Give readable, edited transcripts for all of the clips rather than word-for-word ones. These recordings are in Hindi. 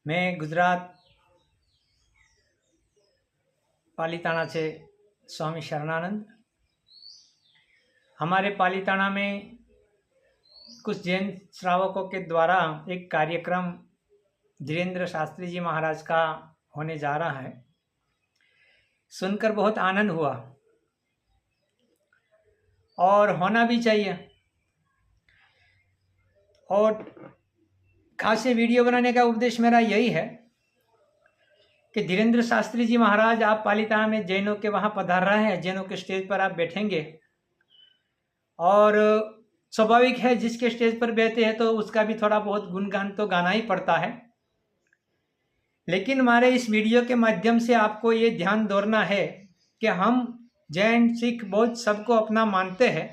मैं गुजरात पालीताना से स्वामी शरणानंद। हमारे पालीताना में कुछ जैन श्रावकों के द्वारा एक कार्यक्रम धीरेन्द्र शास्त्री जी महाराज का होने जा रहा है। सुनकर बहुत आनंद हुआ और होना भी चाहिए। और खास ये वीडियो बनाने का उद्देश्य मेरा यही है कि धीरेन्द्र शास्त्री जी महाराज आप पालीताना में जैनों के वहाँ पधार रहे हैं, जैनों के स्टेज पर आप बैठेंगे और स्वाभाविक है जिसके स्टेज पर बैठते हैं तो उसका भी थोड़ा बहुत गुणगान तो गाना ही पड़ता है। लेकिन हमारे इस वीडियो के माध्यम से आपको ये ध्यान दौड़ना है कि हम जैन सिख बौद्ध सबको अपना मानते हैं,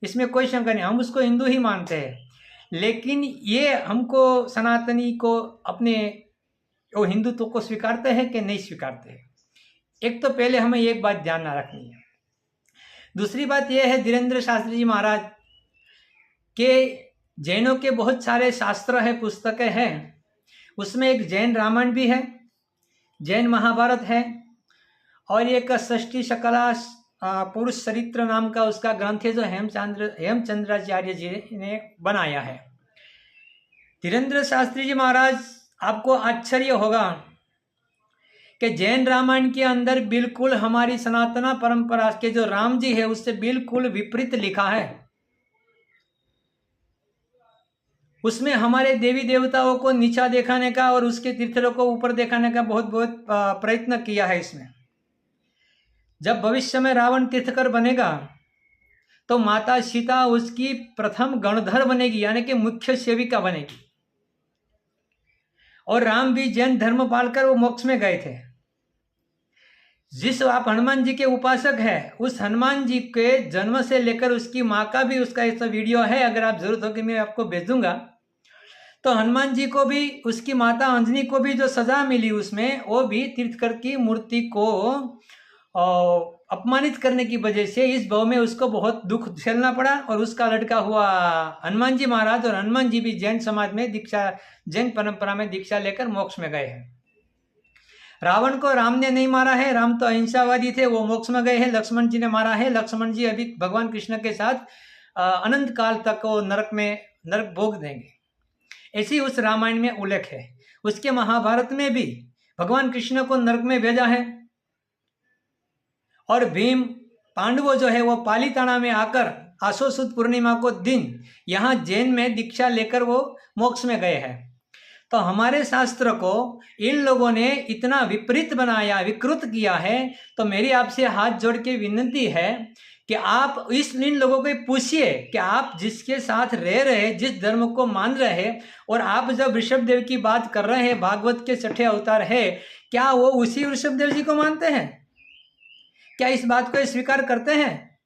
इसमें कोई शंका नहीं, हम उसको हिंदू ही मानते हैं। लेकिन ये हमको सनातनी को अपने वो हिंदुत्व को स्वीकारते हैं कि नहीं स्वीकारते हैं, एक तो पहले हमें एक बात ध्यान ना रखनी है। दूसरी बात यह है धीरेन्द्र शास्त्री जी महाराज के जैनों के बहुत सारे शास्त्र है, पुस्तकें हैं, उसमें एक जैन रामायण भी है, जैन महाभारत है और एक षष्ठी शकला पुरुष चरित्र नाम का उसका ग्रंथ है जो हेमचंद्राचार्य जी ने बनाया है। धीरेन्द्र शास्त्री जी महाराज, आपको आश्चर्य होगा कि जैन रामायण के अंदर बिल्कुल हमारी सनातन परंपरा के जो राम जी है उससे बिल्कुल विपरीत लिखा है। उसमें हमारे देवी देवताओं को नीचा दिखाने का और उसके तीर्थरों को ऊपर दिखाने का बहुत बहुत प्रयत्न किया है। इसमें जब भविष्य में रावण तीर्थकर बनेगा तो माता सीता उसकी प्रथम गणधर बनेगी, यानी कि मुख्य सेविका बनेगी। और राम भी जैन धर्म पालकर वो मोक्ष में गए थे। जिस आप हनुमान जी के उपासक हैं, उस हनुमान जी के जन्म से लेकर उसकी माँ का भी उसका ऐसा वीडियो है, अगर आप जरूरत हो कि मैं आपको भेज दूंगा। तो हनुमान जी को भी, उसकी माता अंजनी को भी जो सजा मिली उसमें, वो भी तीर्थकर की मूर्ति को अपमानित करने की वजह से इस भाव में उसको बहुत दुख झेलना पड़ा और उसका लड़का हुआ हनुमान जी महाराज। और हनुमान जी भी जैन समाज में दीक्षा, जैन परंपरा में दीक्षा लेकर मोक्ष में गए हैं। रावण को राम ने नहीं मारा है, राम तो अहिंसावादी थे, वो मोक्ष में गए हैं। लक्ष्मण जी ने मारा है, लक्ष्मण जी अभी भगवान कृष्ण के साथ अनंत काल तक वो नरक भोग देंगे, ऐसी उस रामायण में उल्लेख है। उसके महाभारत में भी भगवान कृष्ण को नरक में भेजा है और भीम पांडवों जो है वो पालीताना में आकर आसो सुद पूर्णिमा को दिन यहाँ जैन में दीक्षा लेकर वो मोक्ष में गए हैं। तो हमारे शास्त्र को इन लोगों ने इतना विपरीत बनाया, विकृत किया है। तो मेरी आपसे हाथ जोड़ के विनती है कि आप इन लोगों को पूछिए कि आप जिसके साथ रह रहे, जिस धर्म को मान रहे हैं, और आप जब ऋषभदेव की बात कर रहे हैं, भागवत के 6ठे अवतार है, क्या वो उसी ऋषभदेव जी को मानते हैं? क्या इस बात को स्वीकार करते हैं?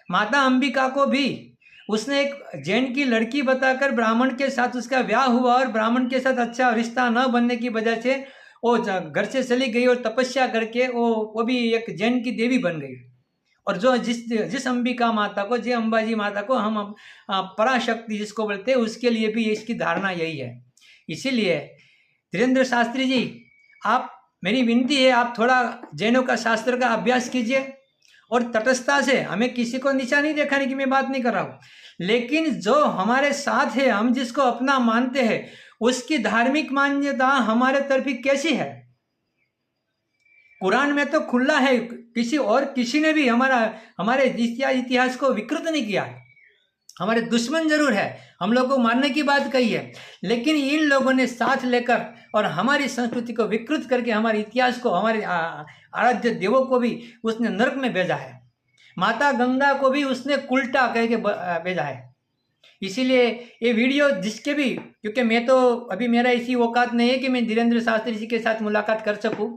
माता अंबिका को भी उसने एक जैन की लड़की बताकर ब्राह्मण के साथ उसका ब्याह हुआ और ब्राह्मण के साथ अच्छा रिश्ता न बनने की वजह से वो घर से चली गई और तपस्या करके वो भी एक जैन की देवी बन गई। और जो जिस अंबिका माता को, जो अंबाजी माता को हम पराशक्ति जिसको बोलते हैं, उसके लिए भी इसकी धारणा यही है। इसीलिए धीरेन्द्र शास्त्री जी, आप, मेरी विनती है, आप थोड़ा जैनों का शास्त्र का अभ्यास कीजिए और तटस्थता से, हमें किसी को नीचा नहीं दिखाने की मैं बात नहीं कर रहा हूँ, लेकिन जो हमारे साथ है, हम जिसको अपना मानते हैं, उसकी धार्मिक मान्यता हमारे तरफ कैसी है? कुरान में तो खुला है, किसी ने भी हमारे इतिहास को विकृत नहीं किया है। हमारे दुश्मन जरूर है, हम लोगों को मारने की बात कही है, लेकिन इन लोगों ने साथ लेकर और हमारी संस्कृति को विकृत करके हमारे इतिहास को, हमारे आराध्य देवों को भी उसने नरक में भेजा है। माता गंगा को भी उसने उल्टा कह के भेजा है। इसीलिए ये वीडियो जिसके भी, क्योंकि मैं तो अभी, मेरा इसी औकात नहीं है कि मैं धीरेन्द्र शास्त्री जी के साथ मुलाकात कर सकूं,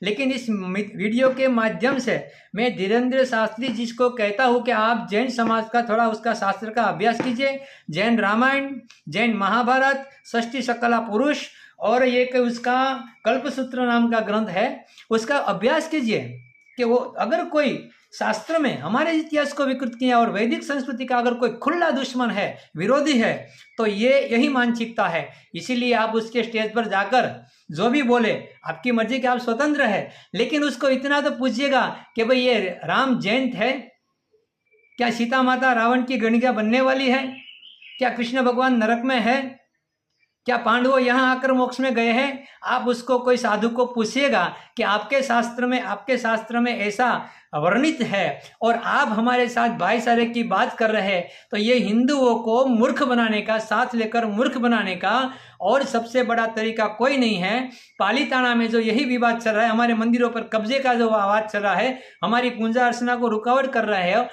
लेकिन इस वीडियो के माध्यम से मैं धीरेन्द्र शास्त्री जी को कहता हूं कि आप जैन समाज का थोड़ा उसका शास्त्र का अभ्यास कीजिए। जैन रामायण, जैन महाभारत, षष्ठी शकला पुरुष और एक उसका कल्पसूत्र नाम का ग्रंथ है, उसका अभ्यास कीजिए कि वो अगर कोई शास्त्र में हमारे इतिहास को विकृत किया और वैदिक संस्कृति का अगर कोई खुला दुश्मन है, विरोधी है, तो ये यही मानसिकता है। इसीलिए आप उसके स्टेज पर जाकर जो भी बोले, आपकी मर्जी के, आप स्वतंत्र है, लेकिन उसको इतना तो पूछिएगा कि भाई ये राम जयंत है क्या? सीता माता रावण की गणिका बनने वाली है क्या? कृष्ण भगवान नरक में है क्या? पांडवों यहाँ आकर मोक्ष में गए हैं? आप उसको, कोई साधु को पूछिएगा कि आपके शास्त्र में ऐसा वर्णित है और आप हमारे साथ भाईचारे की बात कर रहे हैं, तो ये हिंदुओं को मूर्ख बनाने का, साथ लेकर मूर्ख बनाने का और सबसे बड़ा तरीका कोई नहीं है। पालीताना में जो यही विवाद चल रहा है, हमारे मंदिरों पर कब्जे का जो आवाज चल रहा है, हमारी पूजा अर्चना को रुकावट कर रहा है,